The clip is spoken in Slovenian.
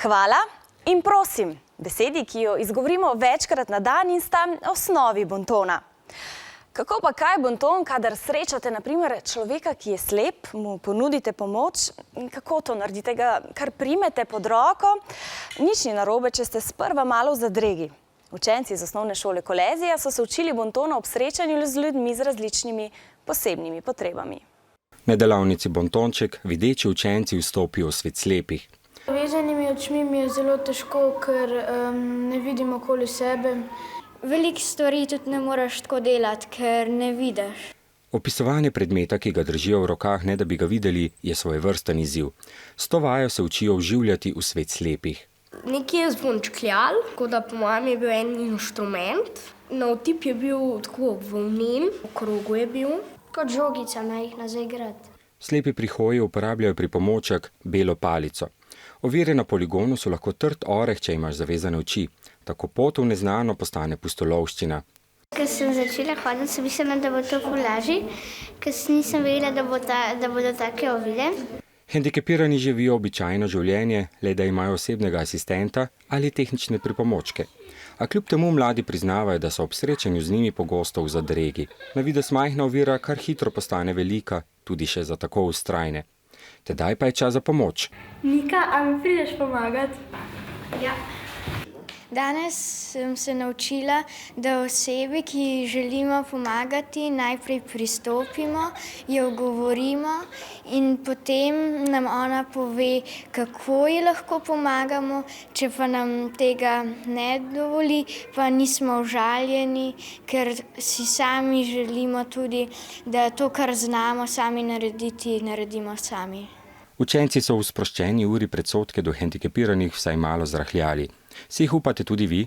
Hvala in prosim, besedi, ki jo izgovorimo večkrat na dan in sta osnovi bontona. Kako pa kaj bonton, kadar srečate na primer človeka, ki je slep, mu ponudite pomoč, kako to naredite, ga kar primete pod roko? Nič ni narobe, če ste sprva malo v zadregi. Učenci iz osnovne šole Kolezija so se učili bontona ob srečanju z ljudmi z različnimi posebnimi potrebami. Na delavnici Bontonček videči učenci vstopijo v svet slepih. Vezanimi očmi mi je zelo težko, ker ne vidim okoli sebe. Veliko stvari tudi ne moreš tako delati, ker ne vidiš. Opisovanje predmeta, ki ga držijo v rokah, ne da bi ga videli, je svojevrsten izziv. S to vajo se učijo vživljati v svet slepih. Nekje je zvončkljal, tako da po mojem je bil en inštrument. Navtip je bil tako volnen, v krogu je bil. Kot žogica majhna za igrati. Slepi pri hoji uporabljajo pripomoček belo palico. Ovire na poligonu so lahko trd oreh, če imaš zavezane oči. Tako pot v neznano postane pustolovščina. Ko sem začela hoditi, sem mislila, da bo to lažje, ker nisem vedela, da bodo take ovire. Hendikepirani živijo običajno življenje, le da imajo osebnega asistenta ali tehnične pripomočke. A kljub temu mladi priznavajo, da so ob srečanju z njimi pogosto v zadregi. Na videz majhna ovira kar hitro postane velika, tudi še za tako vztrajne. Tedaj pa je čas za pomoč. Nika, a mi prideš pomagati? Ja. Danes sem se naučila, da osebi, ki želimo pomagati, najprej pristopimo, jo govorimo in potem nam ona pove, kako ji lahko pomagamo. Če pa nam tega ne dovoli, pa nismo užaljeni, ker si sami želimo tudi, da to, kar znamo sami narediti, naredimo sami. Učenci so v sproščeni uri predsodke do hendikepiranih vsaj malo zrahljali. Si jih upate tudi vi?